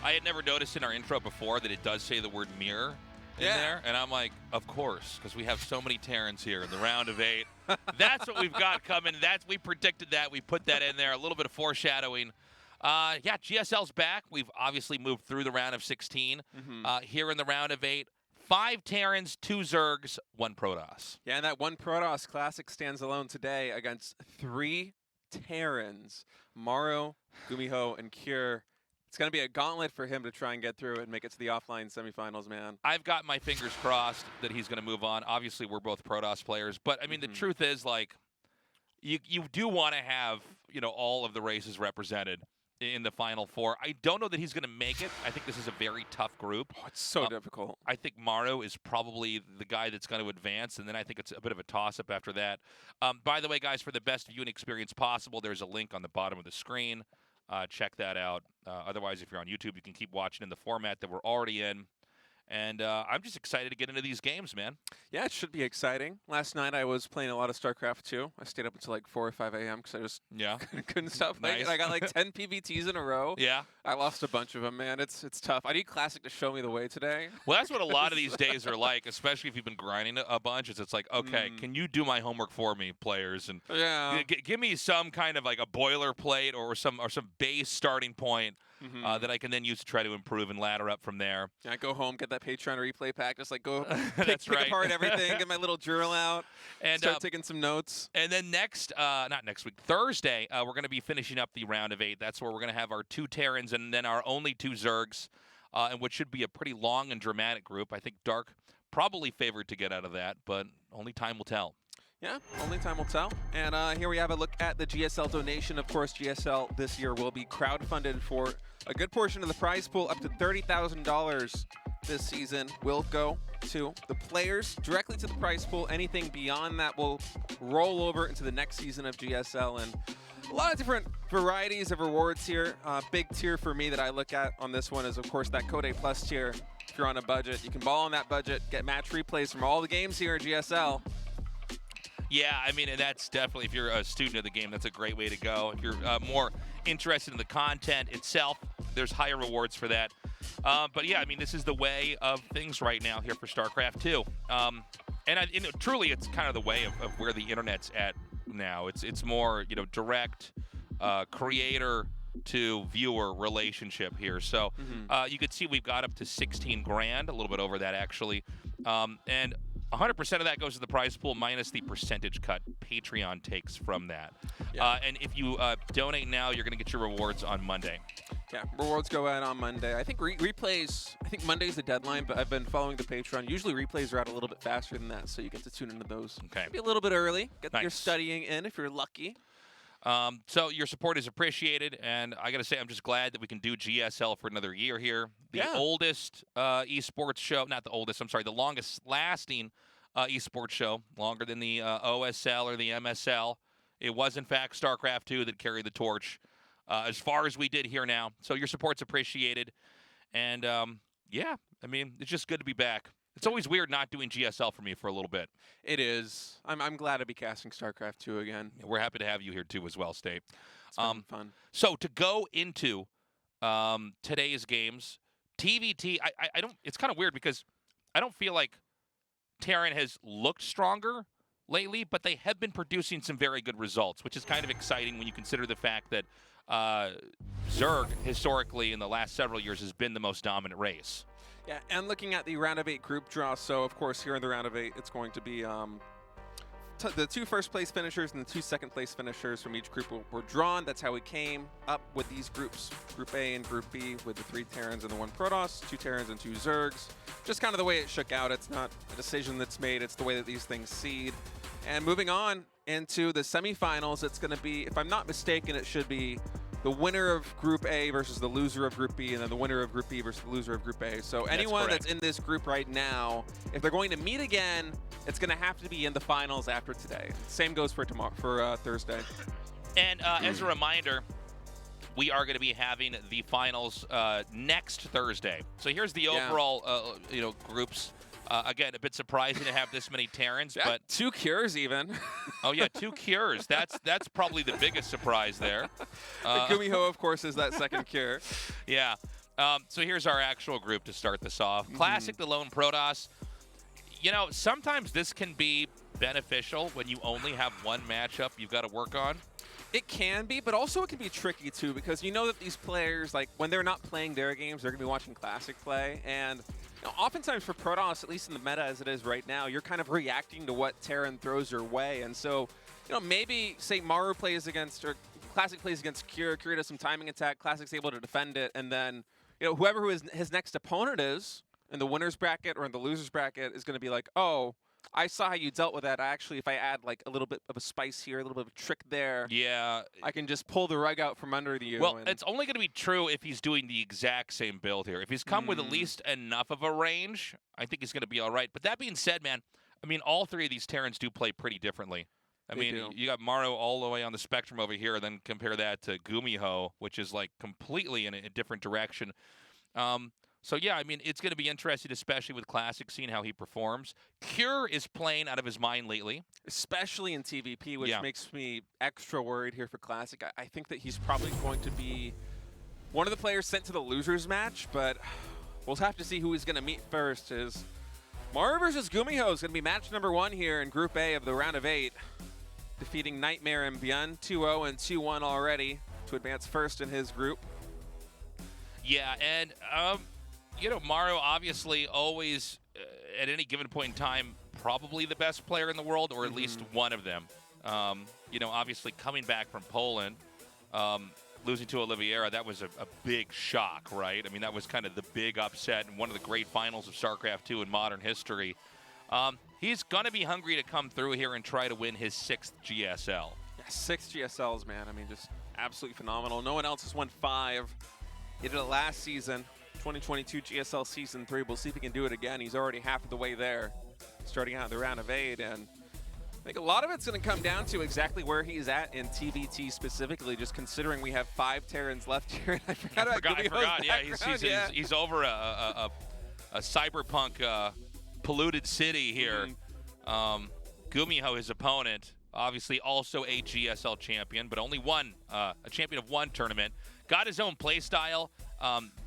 I had never noticed in our intro before that it does say the word mirror in there, and I'm like, of course, because we have so many Terrans here in the round of 8. That's what we've got coming. We predicted that. We put that in there. A little bit of foreshadowing. Yeah, GSL's back. We've obviously moved through the round of 16. Here in the round of 8, 5 Terrans, 2 Zergs, 1 Protoss. Yeah, and that 1 Protoss Classic stands alone today against 3 Terrans, Maru, GuMiho, and Cure. It's going to be a gauntlet for him to try and get through and make it to the offline semifinals, man. I've got my fingers crossed that he's going to move on. Obviously, we're both Protoss players, but I mean, the truth is, like, you do want to have, all of the races represented in the Final Four. I don't know that he's going to make it. I think this is a very tough group. Oh, it's so difficult. I think Maru is probably the guy that's going to advance, and then I think it's a bit of a toss-up after that. By the way, guys, for the best viewing experience possible, there's a link on the bottom of the screen. Check that out. Otherwise, if you're on YouTube, you can keep watching in the format that we're already in. And I'm just excited to get into these games, man. Yeah, it should be exciting. Last night I was playing a lot of StarCraft 2. I stayed up until like 4 or 5 a.m. because I just couldn't stop playing. Nice. I got like 10 PVTs in a row. Yeah. I lost a bunch of them, man. It's tough. I need Classic to show me the way today. Well, that's what a lot of these days are like, especially if you've been grinding a bunch. It's like, okay, can you do my homework for me, players? And give me some kind of like a boilerplate or some base starting point that I can then use to try to improve and ladder up from there. Yeah, I go home, get that Patreon replay pack, just like go pick apart everything, get my little journal out, and start taking some notes. And then not next week, Thursday, we're going to be finishing up the round of 8. That's where we're going to have our 2 Terrans and then our only 2 Zergs, and which should be a pretty long and dramatic group. I think Dark probably favored to get out of that, but only time will tell. Yeah, only time will tell. And here we have a look at the GSL donation. Of course, GSL this year will be crowdfunded for a good portion of the prize pool. Up to $30,000 this season will go to the players, directly to the prize pool. Anything beyond that will roll over into the next season of GSL. And a lot of different varieties of rewards here. Big tier for me that I look at on this one is, of course, that Code A Plus tier. If you're on a budget, you can ball on that budget, get match replays from all the games here at GSL. Yeah, I mean, and that's definitely, if you're a student of the game, that's a great way to go. If you're more interested in the content itself, there's higher rewards for that. But yeah, I mean, this is the way of things right now here for StarCraft 2. And truly, it's kind of the way of where the internet's at now. It's more, direct creator to viewer relationship here. So you can see we've got up to 16 grand, a little bit over that actually. And 100% of that goes to the prize pool minus the percentage cut Patreon takes from that. Yeah. And if you donate now, you're going to get your rewards on Monday. Yeah, rewards go out on Monday. I think replays, Monday's the deadline, but I've been following the Patreon. Usually replays are out a little bit faster than that, so you get to tune into those. Okay. Maybe a little bit early. Get your studying in if you're lucky. So your support is appreciated, and I got to say, I'm just glad that we can do GSL for another year here. The oldest esports show, not the oldest, I'm sorry, the longest lasting esports show, longer than the OSL or the MSL. It was, in fact, StarCraft 2 that carried the torch as far as we did here now. So your support's appreciated. And, yeah, I mean, it's just good to be back. It's always weird not doing GSL for me for a little bit. It is. I'm glad to be casting StarCraft 2 again. Yeah, we're happy to have you here, too, as well, State. It's been fun. So to go into today's games, TVT, I don't. It's kind of weird because I don't feel like Terran has looked stronger lately, but they have been producing some very good results, which is kind of exciting when you consider the fact that Zerg, historically, in the last several years, has been the most dominant race. Yeah, and looking at the round of 8 group draw, so of course here in the round of 8, it's going to be the 2 first-place finishers and the 2 second-place finishers from each group were drawn. That's how we came up with these groups, Group A and Group B, with the 3 Terrans and the 1 Protoss, 2 Terrans and 2 Zergs. Just kind of the way it shook out. It's not a decision that's made. It's the way that these things seed. And moving on into the semifinals, it's going to be, if I'm not mistaken, it should be the winner of Group A versus the loser of Group B, and then the winner of Group B versus the loser of Group A. So anyone that's in this group right now, if they're going to meet again, it's going to have to be in the finals after today. Same goes for tomorrow, for Thursday. And as a reminder, we are going to be having the finals next Thursday. So here's the overall, groups. Again, a bit surprising to have this many Terrans, but 2 cures even. Oh yeah, 2 cures. That's probably the biggest surprise there. GuMiho, of course, is that second cure. Yeah. So here's our actual group to start this off. Classic, the lone Protoss. You know, sometimes this can be beneficial when you only have one matchup you've got to work on. It can be, but also it can be tricky too, because you know that these players, like when they're not playing their games, they're going to be watching Classic play. And you know, oftentimes for Protoss, at least in the meta as it is right now, you're kind of reacting to what Terran throws your way. And so, you know, maybe say Maru plays against, or Classic plays against Cure does some timing attack, Classic's able to defend it, and then, you know, whoever his next opponent is in the winner's bracket or in the loser's bracket is going to be like, oh, I saw how you dealt with that. Actually, if I add like a little bit of a spice here, a little bit of a trick there, yeah, I can just pull the rug out from under you. Well, it's only going to be true if he's doing the exact same build here. If he's come with at least enough of a range, I think he's going to be all right. But that being said, man, I mean, all three of these Terrans do play pretty differently. I mean, you got Maru all the way on the spectrum over here, and then compare that to GuMiho, which is like completely in a different direction. So, yeah, I mean, it's going to be interesting, especially with Classic, seeing how he performs. Cure is playing out of his mind lately. Especially in TVP, which makes me extra worried here for Classic. I think that he's probably going to be one of the players sent to the losers match, but we'll have to see who he's going to meet first. Is Maru versus GuMiho is going to be match number 1 here in Group A of the round of 8, defeating Nightmare and Beyond 2-0 and 2-1 already to advance first in his group. Yeah, and you know, Maru obviously always, at any given point in time, probably the best player in the world, or at least one of them. You know, obviously coming back from Poland, losing to Oliveira, that was a big shock, right? I mean, that was kind of the big upset and one of the great finals of StarCraft 2 in modern history. He's going to be hungry to come through here and try to win his 6th GSL. Yeah, 6 GSLs, man. I mean, just absolutely phenomenal. No one else has won 5. He did it last season. 2022 GSL Season 3. We'll see if he can do it again. He's already half of the way there, starting out the round of 8. And I think a lot of it's going to come down to exactly where he's at in TVT specifically, just considering we have 5 Terrans left here. I forgot. Yeah, he's over a cyberpunk polluted city here. GuMiho, his opponent, obviously also a GSL champion, but only one, a champion of one tournament. Got his own play style.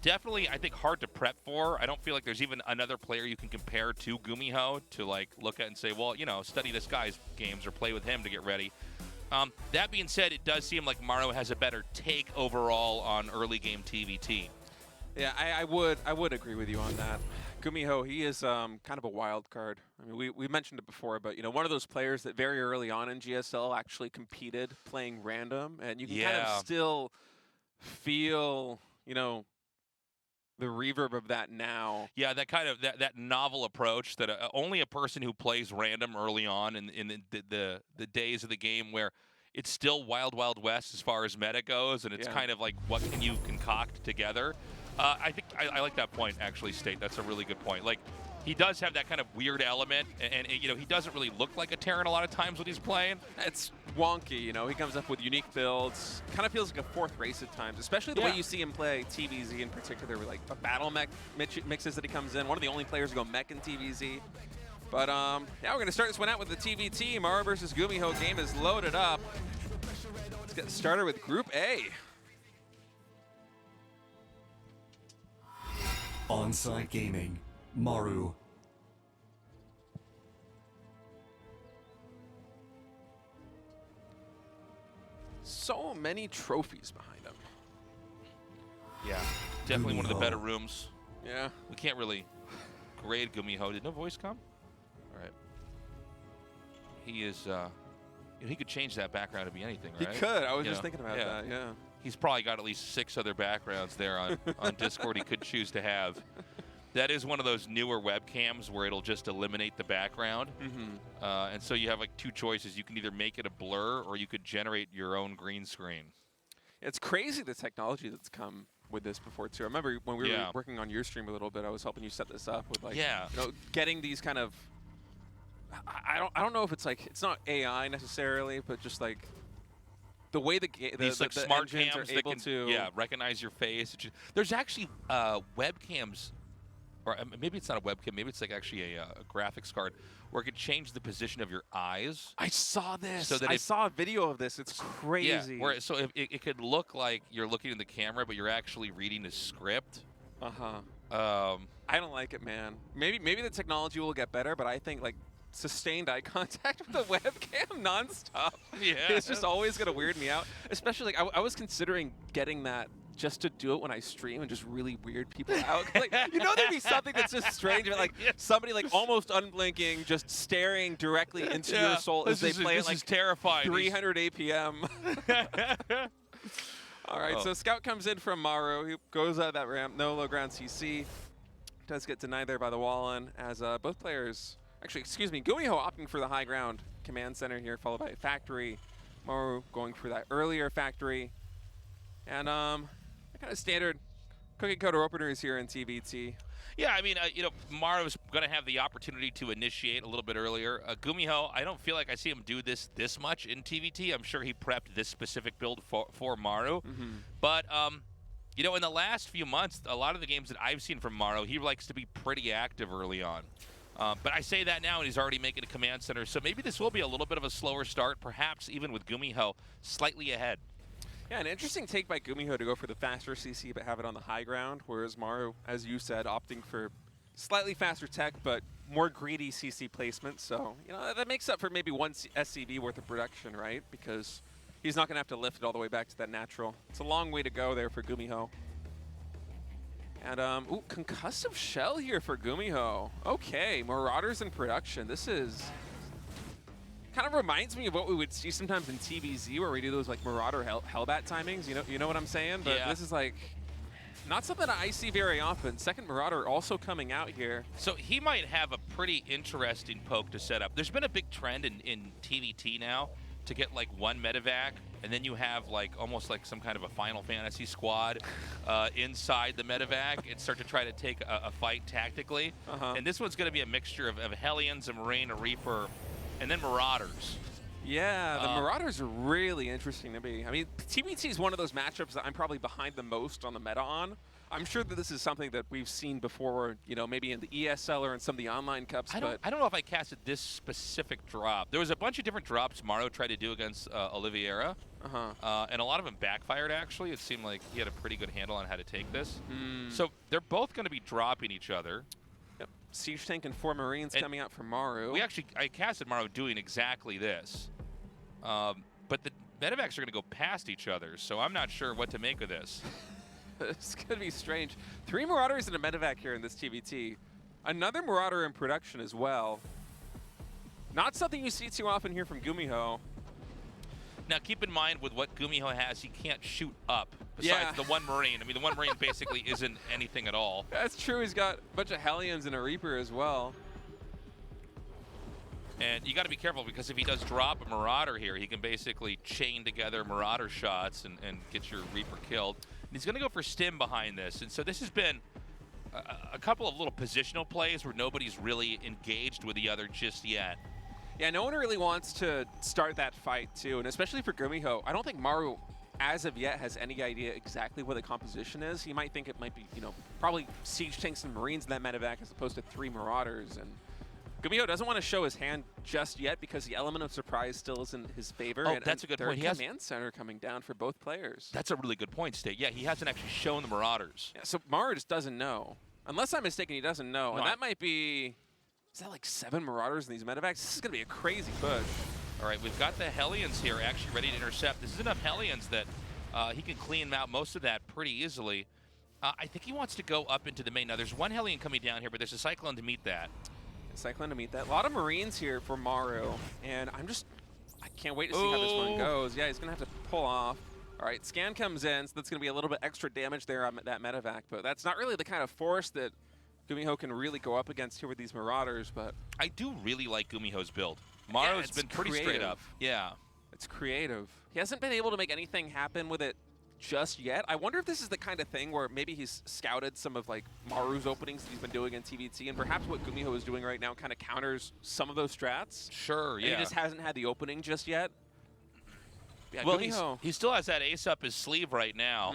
Definitely, I think, hard to prep for. I don't feel like there's even another player you can compare to GuMiho to like look at and say, well, you know, study this guy's games or play with him to get ready. That being said, it does seem like Maru has a better take overall on early game TVT. Yeah, I would agree with you on that. GuMiho, he is kind of a wild card. I mean, we mentioned it before, but you know, one of those players that very early on in GSL actually competed playing random, and you can kind of still feel, you know, the reverb of that now. Yeah, that kind of that novel approach that only a person who plays random early on in the days of the game where it's still wild west as far as meta goes, and it's kind of like what can you concoct together. I think I like that point, actually, State. That's a really good point. Like, he does have that kind of weird element, and you know, he doesn't really look like a Terran a lot of times when he's playing. It's wonky, you know. He comes up with unique builds. Kind of feels like a 4th race at times, especially the way you see him play TVZ in particular, with like the battle mech mixes that he comes in. One of the only players to go mech in TVZ. But yeah, we're going to start this one out with the TVT. Maru versus GuMiho game is loaded up. Let's get started with Group A. On-site gaming, Maru. So many trophies behind him. Yeah, definitely one of the better rooms. Yeah. We can't really grade GuMiho. Did no voice come? All right. He is, he could change that background to be anything, right? He could. I was just thinking about that, yeah. He's probably got at least 6 other backgrounds there on Discord he could choose to have. That is one of those newer webcams where it'll just eliminate the background. And so you have like 2 choices. You can either make it a blur or you could generate your own green screen. It's crazy the technology that's come with this before too. I remember when we were working on your stream a little bit, I was helping you set this up with like, you know, getting these kind of, I don't know if it's like, it's not AI necessarily, but just like the way these like smart cams are able to recognize your face. There's actually webcams, or maybe it's not a webcam, maybe it's like actually a graphics card where it could change the position of your eyes. I saw this. So that I saw a video of this. It's crazy. Yeah, so it could look like you're looking in the camera, but you're actually reading the script. I don't like it, man. Maybe the technology will get better, but I think like sustained eye contact with the webcam nonstop. Yeah. It's just always gonna weird me out. Especially like I was considering getting that just to do it when I stream and just really weird people out. Like, you know, there'd be something that's just strange, but like somebody like almost unblinking, just staring directly into your soul as they play at like terrifying. 300 APM. All right, so Scout comes in from Maru. He goes out of that ramp, no low ground CC. Does get denied there by the Wallen as both players, actually, excuse me, GuMiho opting for the high ground command center here, followed by Factory. Maru going for that earlier Factory. And kind of standard cookie cutter openers here in TVT. Yeah, I mean, you know, Maru's going to have the opportunity to initiate a little bit earlier. GuMiho, I don't feel like I see him do this much in TVT. I'm sure he prepped this specific build for Maru. But, you know, in the last few months, a lot of the games that I've seen from Maru, he likes to be pretty active early on. But I say that now, and he's already making a command center. So maybe this will be a little bit of a slower start, perhaps even with GuMiho slightly ahead. Yeah, an interesting take by GuMiho to go for the faster CC but have it on the high ground, whereas Maru, as you said, opting for slightly faster tech but more greedy CC placement. So, you know, that makes up for maybe one SCV worth of production, right? Because he's not going to have to lift it all the way back to that natural. It's a long way to go there for GuMiho. And, ooh, concussive shell here for GuMiho. Okay, Marauders in production. This is... kind of reminds me of what we would see sometimes in TVZ where we do those like Marauder Hellbat timings. You know what I'm saying? But this is like not something I see very often. Second Marauder also coming out here. So he might have a pretty interesting poke to set up. There's been a big trend in TVT now to get like one medevac, and then you have like almost like some kind of a Final Fantasy squad inside the medevac and start to try to take a fight tactically. And this one's going to be a mixture of Hellions, a Marine, a Reaper, and then Marauders. Yeah, the Marauders are really interesting to me. I mean, TBT is one of those matchups that I'm probably behind the most on the meta on. I'm sure that this is something that we've seen before, you know, maybe in the ESL or in some of the online cups. I don't know if I casted this specific drop. There was a bunch of different drops Maru tried to do against Oliveira, and a lot of them backfired, actually. It seemed like he had a pretty good handle on how to take this. So they're both going to be dropping each other. Siege Tank and 4 Marines coming out from Maru. I casted Maru doing exactly this. But the medevacs are going to go past each other, so I'm not sure what to make of this. It's going to be strange. 3 Marauders and a medevac here in this TVT. Another Marauder in production as well. Not something you see too often here from GuMiho. Now, keep in mind with what GuMiho has, he can't shoot up besides the one Marine. I mean, the one Marine basically isn't anything at all. That's true. He's got a bunch of Hellions and a Reaper as well. And you got to be careful because if he does drop a Marauder here, he can basically chain together Marauder shots and get your Reaper killed. And he's going to go for Stim behind this. And so this has been a couple of little positional plays where nobody's really engaged with the other just yet. Yeah, no one really wants to start that fight, too. And especially for GuMiho, I don't think Maru, as of yet, has any idea exactly what the composition is. He might think it might be, you know, probably Siege Tanks and Marines in that medevac as opposed to 3 Marauders. And GuMiho doesn't want to show his hand just yet because the element of surprise still is in his favor. Oh, that's a good point. He has command center coming down for both players. That's a really good point, State. Yeah, he hasn't actually shown the Marauders. Yeah, so Maru just doesn't know. Unless I'm mistaken, he doesn't know. And that might be... Is that like 7 Marauders in these medevacs? This is going to be a crazy push. All right, we've got the Hellions here actually ready to intercept. This is enough Hellions that he can clean out most of that pretty easily. I think he wants to go up into the main. Now, there's one Hellion coming down here, but there's a Cyclone to meet that. Cyclone to meet that. A lot of Marines here for Maru, and I can't wait to see how this one goes. Yeah, he's going to have to pull off. All right, Scan comes in, so that's going to be a little bit extra damage there on that medevac, but that's not really the kind of force that GuMiho can really go up against here with these Marauders, but... I do really like GuMiho's build. Maru's been pretty straight up. Yeah. It's creative. He hasn't been able to make anything happen with it just yet. I wonder if this is the kind of thing where maybe he's scouted some of like Maru's openings that he's been doing in TVT, and perhaps what GuMiho is doing right now kind of counters some of those strats. Sure, yeah. And he just hasn't had the opening just yet. Yeah, well, GuMiho. he still has that ace up his sleeve right now.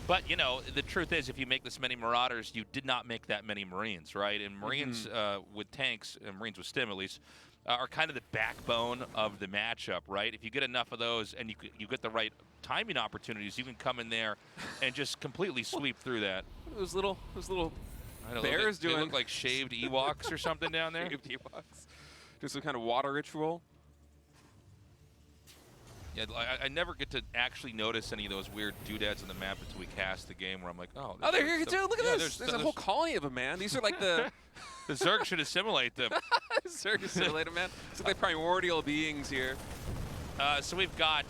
But, you know, the truth is, if you make this many Marauders, you did not make that many Marines, right? And Marines with tanks, Marines with Stim at least, are kind of the backbone of the matchup, right? If you get enough of those and you get the right timing opportunities, you can come in there and just completely sweep through that. Those little I know, bears they doing look like shaved Ewoks or something down there. Shaved Ewoks. Just some kind of water ritual. Yeah, I never get to actually notice any of those weird doodads on the map until we cast the game, where I'm like, oh. Oh, they're here too. Look at yeah, this. There's a whole colony of them, man. These are like the the Zerg should assimilate them. circus simulator, man. It's like the primordial beings here. So we've got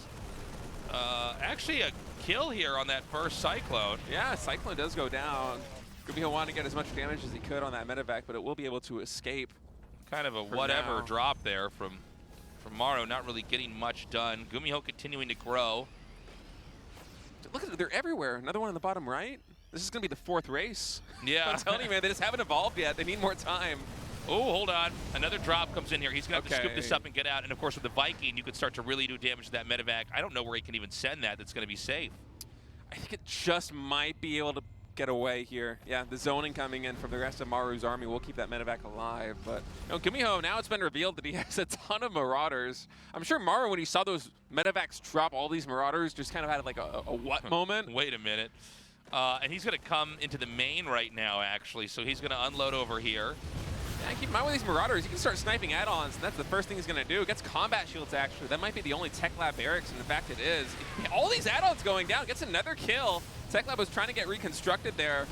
actually a kill here on that first Cyclone. Yeah, Cyclone does go down. GuMiho wanted to get as much damage as he could on that medevac, but it will be able to escape. Kind of a whatever drop there from Maru, not really getting much done. GuMiho continuing to grow. Look at it, they're everywhere. Another one on the bottom right. This is going to be the 4th race. Yeah. I'm telling you, man, they just haven't evolved yet. They need more time. Oh, hold on. Another drop comes in here. He's going to have to scoop this up and get out. And, of course, with the Viking, you could start to really do damage to that medevac. I don't know where he can even send that's going to be safe. I think it just might be able to get away here. Yeah, the zoning coming in from the rest of Maru's army will keep that medevac alive. But GuMiho, now it's been revealed that he has a ton of Marauders. I'm sure Maru, when he saw those medevacs drop all these Marauders, just kind of had like a what moment? Wait a minute. And he's going to come into the main right now, actually. So he's going to unload over here. Yeah, keep in mind with these Marauders, you can start sniping add-ons, and that's the first thing he's going to do. It gets combat shields, actually. That might be the only Tech Lab barracks, and in fact it is. All these add-ons going down, gets another kill. Tech Lab was trying to get reconstructed there.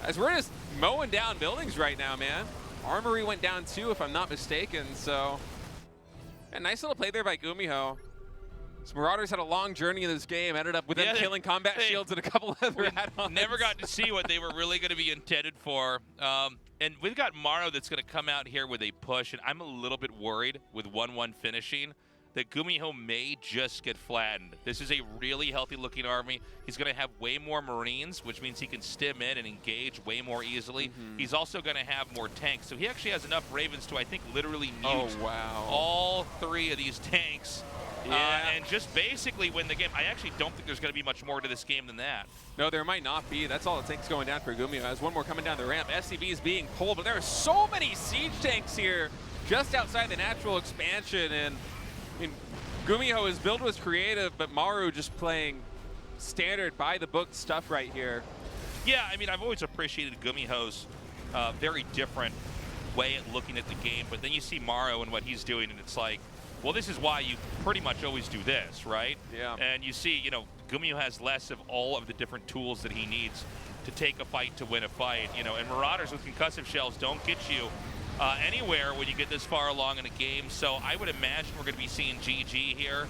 As we're just mowing down buildings right now, man. Armory went down too, if I'm not mistaken, so. A nice little play there by GuMiho. So Marauders had a long journey in this game, ended up with them killing combat shields and a couple other add-ons. Never got to see what they were really going to be intended for. And we've got Maru that's going to come out here with a push, and I'm a little bit worried with 1-1 finishing that GuMiho may just get flattened. This is a really healthy-looking army. He's going to have way more Marines, which means he can stim in and engage way more easily. He's also going to have more tanks. So he actually has enough Ravens to, I think, literally mute all 3 of these tanks. And just basically win the game. I actually don't think there's going to be much more to this game than that. No, there might not be. That's all it takes going down for GuMiho. As one more coming down the ramp, SCV is being pulled, but there are so many siege tanks here just outside the natural expansion. And I mean, GuMiho's build was creative, but Maru just playing standard by-the-book stuff right here. Yeah, I mean, I've always appreciated GuMiho's very different way at looking at the game, but then you see Maru and what he's doing, and it's like, well, this is why you pretty much always do this, right? Yeah. And you see, GuMiho has less of all of the different tools that he needs to take a fight, to win a fight, and Marauders with concussive shells don't get you anywhere when you get this far along in a game. So I would imagine we're going to be seeing GG here.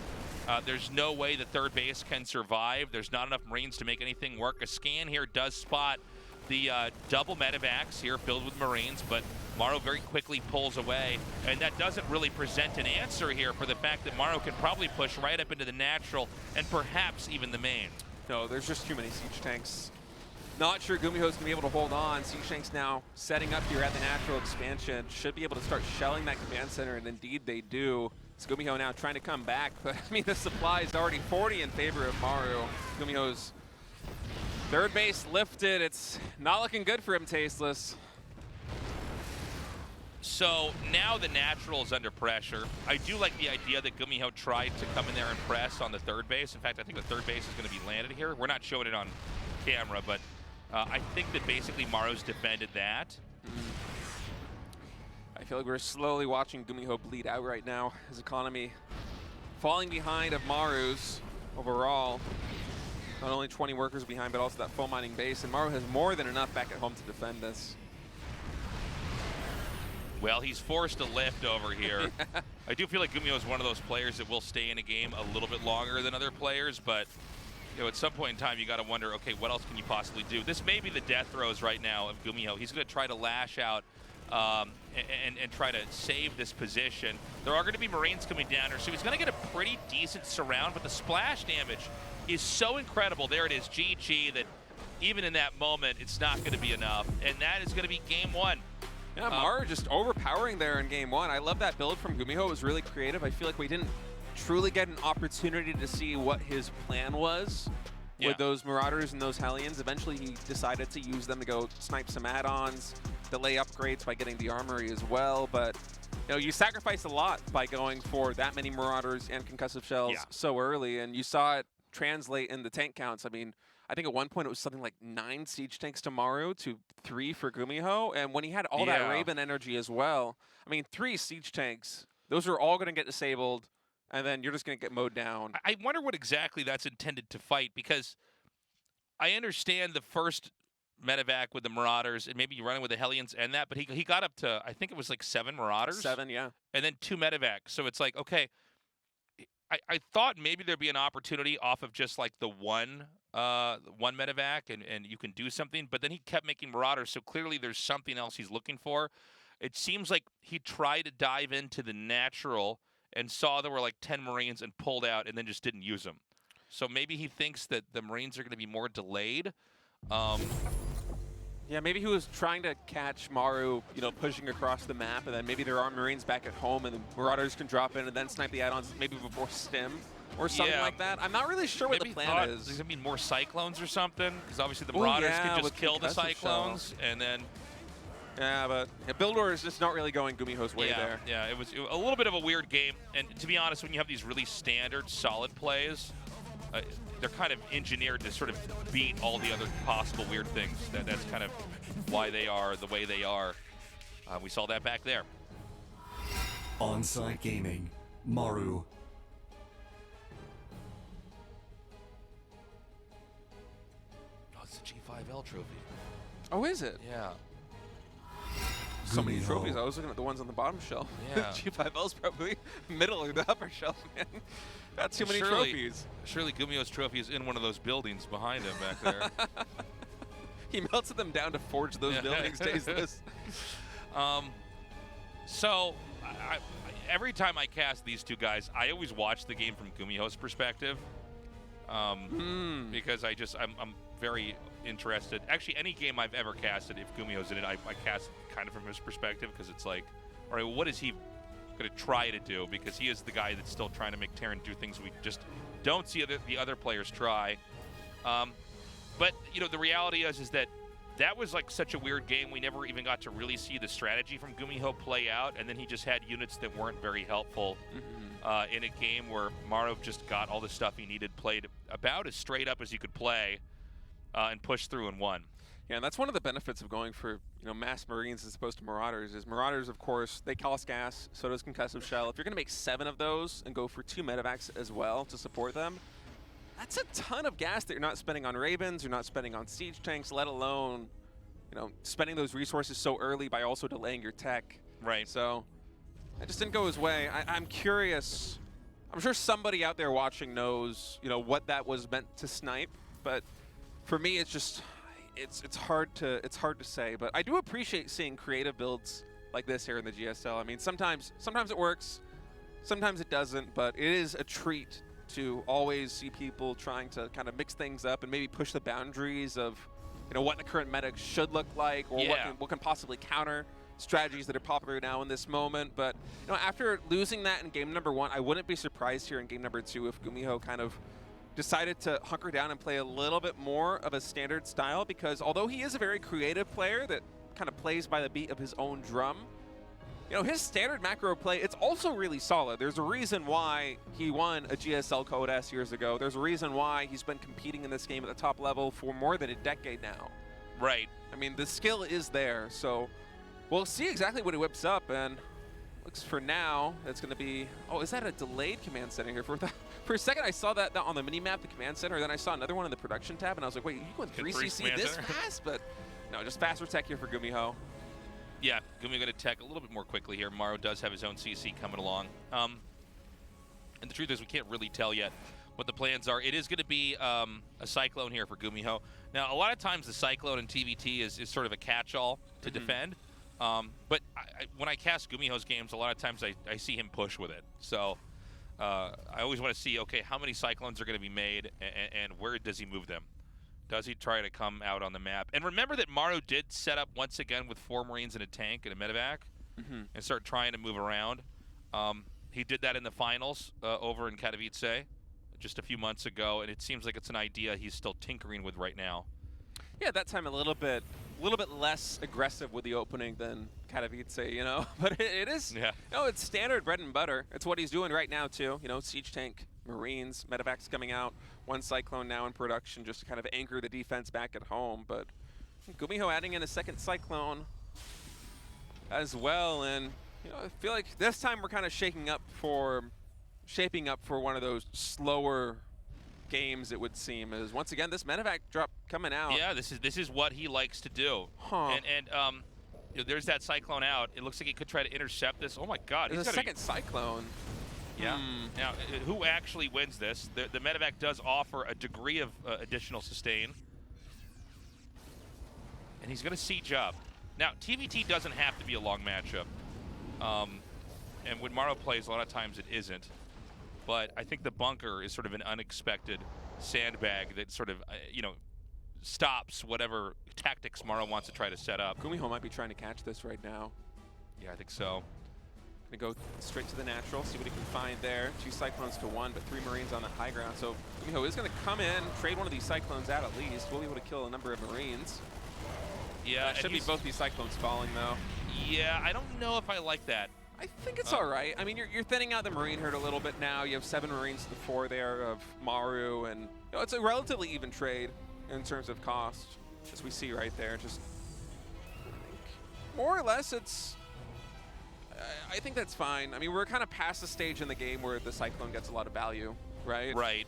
There's no way the third base can survive. There's not enough Marines to make anything work. A scan here does spot the double medevacs here filled with Marines, but Maru very quickly pulls away, and that doesn't really present an answer here for the fact that Maru can probably push right up into the natural and perhaps even the main. No, there's just too many siege tanks. Not sure GuMiho's going to be able to hold on. Siege tanks now setting up here at the natural expansion. Should be able to start shelling that command center, and indeed they do. It's GuMiho now trying to come back, but I mean, the supply is already 40 in favor of Maru. GuMiho's third base lifted. It's not looking good for him, Tasteless. So now the natural is under pressure. I do like the idea that GuMiho tried to come in there and press on the third base. In fact, I think the third base is going to be landed here. We're not showing it on camera, but I think that basically Maru's defended that. I feel like we're slowly watching GuMiho bleed out right now. His economy falling behind of Maru's overall. Not only 20 workers behind, but also that full mining base. And Maru has more than enough back at home to defend this. Well, he's forced to lift over here. I do feel like GuMiho is one of those players that will stay in a game a little bit longer than other players, but at some point in time, you got to wonder, okay, what else can you possibly do? This may be the death throes right now of GuMiho. He's going to try to lash out and try to save this position. There are going to be Marines coming down here, so he's going to get a pretty decent surround, but the splash damage is so incredible. There it is, GG, that even in that moment, it's not going to be enough, and that is going to be game 1. Yeah, Maru just overpowering there in game 1. I love that build from GuMiho. It was really creative. I feel like we didn't truly get an opportunity to see what his plan was with those Marauders and those Hellions. Eventually, he decided to use them to go snipe some add-ons, delay upgrades by getting the armory as well. But You know, you sacrifice a lot by going for that many Marauders and concussive shells Yeah. so early, and you saw it translate in the tank counts. I mean, I think at one point it was something like 9 siege tanks to Maru to 3 for GuMiho, and when he had all that Yeah. Raven energy as well, I mean, 3 siege tanks, those are all going to get disabled, and then you're just going to get mowed down. I wonder what exactly that's intended to fight, because I understand the first medevac with the Marauders and maybe running with the Hellions and that, but he got up to, I think it was like 7 Marauders. 7, yeah. And then 2 medevacs. So it's like, okay, I thought maybe there'd be an opportunity off of just like the one medevac and you can do something, but then he kept making Marauders, so clearly there's something else he's looking for. It seems like he tried to dive into the natural and saw there were like 10 Marines and pulled out and then just didn't use them. So maybe he thinks that the Marines are going to be more delayed. Yeah, maybe he was trying to catch Maru, you know, pushing across the map, and then maybe there are Marines back at home, and the Marauders can drop in and then snipe the add-ons maybe before Stim or something Yeah. like that. I'm not really sure what Maybe the plan thought is. there's going to be more Cyclones or something, because obviously the Ooh, Marauders yeah, can just with kill the concussive Cyclones, and then Yeah, but Buildor is just not really going GuMiho's way there. Yeah, it was a little bit of a weird game. And to be honest, when you have these really standard, solid plays, they're kind of engineered to sort of beat all the other possible weird things. That's kind of why they are the way they are. We saw that back there. On-site gaming. Maru. Oh, it's the G5L trophy. Oh, is it? Yeah. So many GuMiho. trophies. I was looking at the ones on the bottom shelf. Yeah. G5L's probably middle or the upper shelf, man. That's too many trophies. Surely GuMiho's trophy is in one of those buildings behind him back there. He melted them down to forge those buildings tasteless. So every time I cast these two guys, I always watch the game from GuMiho's perspective, because I'm very interested. Actually, any game I've ever casted, if GuMiho's in it, I cast kind of from his perspective, because it's like, all right, well, what is he going to try to do? Because he is the guy that's still trying to make Terran do things we just don't see the other players try. But you know, the reality is that was like such a weird game. We never even got to really see the strategy from GuMiho play out, and then he just had units that weren't very helpful in a game where Maru just got all the stuff he needed, played about as straight up as you could play, and pushed through and won. Yeah, and that's one of the benefits of going for, you know, mass Marines as opposed to Marauders. Is Marauders, of course, they cost gas, so does concussive shell. If you're going to make 7 of those and go for 2 medevacs as well to support them, that's a ton of gas that you're not spending on Ravens, you're not spending on siege tanks, let alone, you know, spending those resources so early by also delaying your tech. Right. So it just didn't go his way. I'm curious. I'm sure somebody out there watching knows, you know, what that was meant to snipe, but for me, it's just it's hard to say. But I do appreciate seeing creative builds like this here in the GSL. I mean, sometimes it works, sometimes it doesn't, but it is a treat to always see people trying to kind of mix things up and maybe push the boundaries of, you know, what the current meta should look like, or what can possibly counter strategies that are popular now in this moment. But you know, after losing that in game number 1, I wouldn't be surprised here in game number 2 if GuMiho kind of decided to hunker down and play a little bit more of a standard style, because although he is a very creative player that kind of plays by the beat of his own drum, you know, his standard macro play, it's also really solid. There's a reason why he won a GSL Code S years ago. There's a reason why he's been competing in this game at the top level for more than a decade now. Right. I mean, the skill is there, so we'll see exactly what he whips up, and looks for now, it's going to be, oh, is that a delayed command center here? For a second, I saw that on the mini-map, the command center, then I saw another one in the production tab, and I was like, wait, you going 3CC this fast? But no, just faster tech here for GuMiho. Yeah, GuMiho going to tech a little bit more quickly here. Maru does have his own CC coming along. And the truth is, we can't really tell yet what the plans are. It is going to be a Cyclone here for GuMiho. Now, a lot of times the Cyclone in TVT is sort of a catch-all to defend. But when I cast GuMiho's games, a lot of times I see him push with it. So I always want to see, okay, how many Cyclones are going to be made, and where does he move them? Does he try to come out on the map? And remember that Maru did set up once again with 4 Marines and a tank and a medevac and start trying to move around. He did that in the finals over in Katowice just a few months ago, and it seems like it's an idea he's still tinkering with right now. Yeah, that time a little bit a little bit less aggressive with the opening than Katowice, you know. But it is, Yeah. no, it's standard bread and butter. It's what he's doing right now too. You know, Siege Tank, Marines, Medevac's coming out, one Cyclone now in production just to kind of anchor the defense back at home. But GuMiho adding in a second Cyclone as well, and you know, I feel like this time we're kind of shaping up for one of those slower games, it would seem. As once again, this Medevac drop coming out. Yeah, this is what he likes to do. Huh. And you know, there's that Cyclone out. It looks like he could try to intercept this. Oh my God! There's a second Cyclone. Yeah. Now, who actually wins this? The Medevac does offer a degree of additional sustain, and he's going to siege up. Now, TVT doesn't have to be a long matchup, and when Maru plays, a lot of times it isn't. But I think the bunker is sort of an unexpected sandbag that sort of, you know, stops whatever tactics Maru wants to try to set up. GuMiho might be trying to catch this right now. Yeah, I think so. Gonna go straight to the natural, see what he can find there. 2 Cyclones to 1, but 3 Marines on the high ground. So GuMiho is gonna come in, trade one of these Cyclones out at least. Will be able to kill a number of Marines. Yeah, Should be both these Cyclones falling though. Yeah, I don't know if I like that. I think it's all right. I mean, you're thinning out the Marine herd a little bit now. You have 7 Marines to the 4 there of Maru, and you know, it's a relatively even trade in terms of cost, as we see right there. Just more or less, it's. I think that's fine. I mean, we're kind of past the stage in the game where the Cyclone gets a lot of value, right? Right.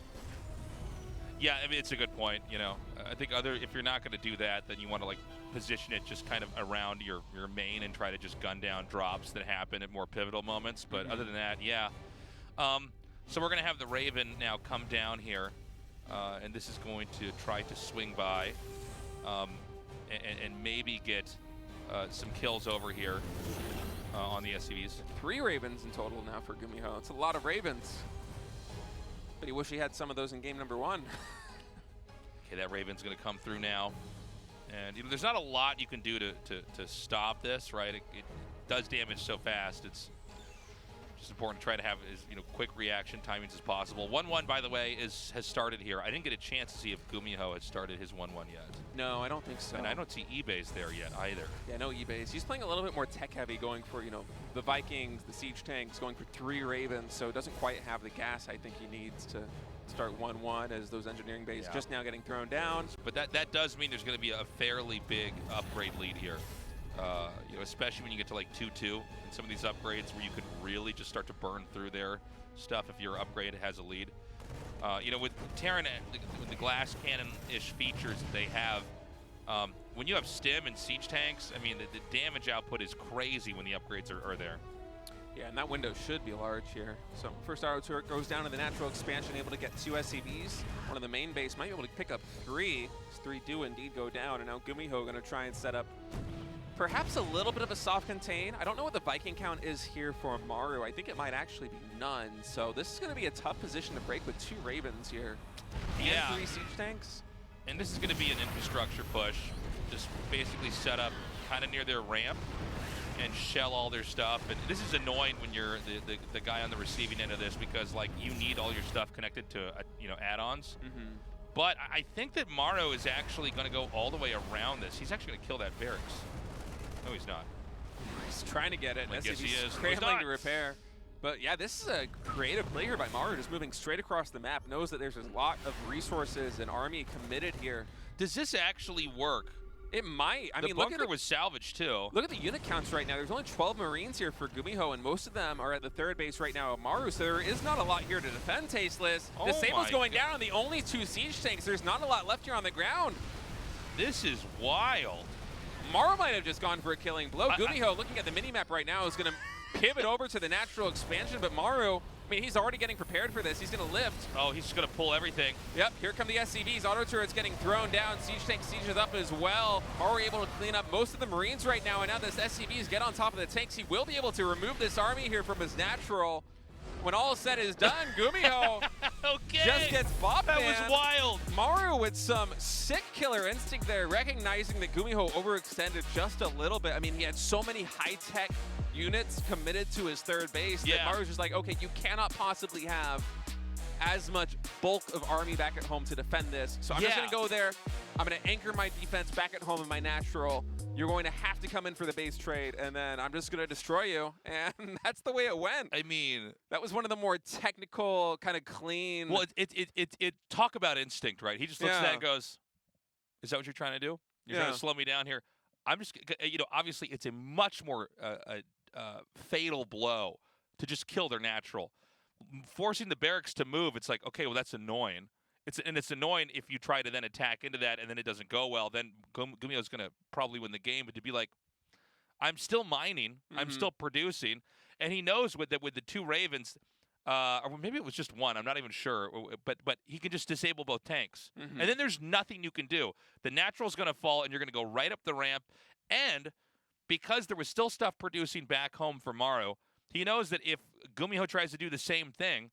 Yeah, I mean, it's a good point. You know, I think if you're not going to do that, then you want to like position it just kind of around your main and try to just gun down drops that happen at more pivotal moments. But other than that, yeah. So we're going to have the Raven now come down here, and this is going to try to swing by and maybe get some kills over here on the SCVs. 3 Ravens in total now for GuMiho. It's a lot of Ravens. But he wish he had some of those in game number 1. Okay, that Raven's going to come through now. And you know, there's not a lot you can do to stop this, right? It does damage so fast. It's just important to try to have as quick reaction timings as possible. 1-1, by the way, has started here. I didn't get a chance to see if GuMiho has started his 1-1 yet. No, I don't think so. And I don't see eBay's there yet either. Yeah, no eBay's. He's playing a little bit more tech-heavy, going for the Vikings, the Siege Tanks, going for 3 Ravens, so doesn't quite have the gas I think he needs to start 1-1 as those engineering bays just now getting thrown down. But that does mean there's going to be a fairly big upgrade lead here. Especially when you get to like 2-2 and some of these upgrades where you could really just start to burn through their stuff if your upgrade has a lead. With Terran, with the glass cannon-ish features that they have, when you have stim and siege tanks, I mean, the damage output is crazy when the upgrades are there. Yeah, and that window should be large here. So first arrow turret goes down to the natural expansion, able to get 2 SCVs. One of the main base might be able to pick up 3. 3 do indeed go down, and now GuMiho going to try and set up perhaps a little bit of a soft contain. I don't know what the Viking count is here for Maru. I think it might actually be none. So this is going to be a tough position to break with 2 Ravens here. And 3 siege tanks. And this is going to be an infrastructure push. Just basically set up kind of near their ramp and shell all their stuff. And this is annoying when you're the guy on the receiving end of this, because like you need all your stuff connected to add-ons. But I think that Maru is actually going to go all the way around this. He's actually going to kill that barracks. No, he's not. He's trying to get it. I guess he is. Scrambling to repair. But yeah, this is a creative play here by Maru, just moving straight across the map. Knows that there's a lot of resources and army committed here. Does this actually work? It might. I mean, the bunker was salvaged too. Look at the unit counts right now. There's only 12 Marines here for GuMiho, and most of them are at the 3rd base right now of Maru, so there is not a lot here to defend, Tasteless. The Sable's going down, the only 2 siege tanks. There's not a lot left here on the ground. This is wild. Maru might have just gone for a killing blow. GuMiho, looking at the minimap right now, is going to pivot over to the natural expansion, but Maru, I mean, he's already getting prepared for this. He's going to lift. Oh, he's just going to pull everything. Yep, here come the SCVs. Auto turrets getting thrown down. Siege tank sieges up as well. Maru able to clean up most of the Marines right now, and now this SCVs get on top of the tanks. He will be able to remove this army here from his natural. When all is said is done, GuMiho just gets bopped. That was wild. Maru with some sick killer instinct there, recognizing that GuMiho overextended just a little bit. I mean, he had so many high-tech units committed to his 3rd base that Maru's just like, okay, you cannot possibly have as much bulk of army back at home to defend this. So I'm just going to go there. I'm going to anchor my defense back at home in my natural. You're going to have to come in for the base trade, and then I'm just going to destroy you. And that's the way it went. I mean, that was one of the more technical, kind of clean. Well, it talk about instinct, right? He just looks at that and goes, "Is that what you're trying to do? You're trying to slow me down here." I'm just, obviously it's a much more fatal blow to just kill their natural. Forcing the barracks to move, it's like, okay, well, that's annoying. It's annoying if you try to then attack into that and then it doesn't go well. Then GuMiho's going to probably win the game. But to be like, I'm still mining, I'm still producing, and he knows with the 2 Ravens, or maybe it was just 1, I'm not even sure, but he can just disable both tanks. And then there's nothing you can do. The natural's going to fall, and you're going to go right up the ramp. And because there was still stuff producing back home for Maru, he knows that if GuMiho tries to do the same thing,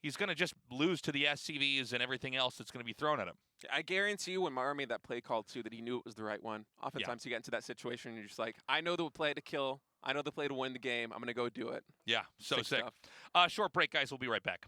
he's going to just lose to the SCVs and everything else that's going to be thrown at him. I guarantee you when Maru made that play call, too, that he knew it was the right one. Oftentimes you get into that situation and you're just like, I know the play to kill. I know the play to win the game. I'm going to go do it. Yeah, so sick. Short break, guys. We'll be right back.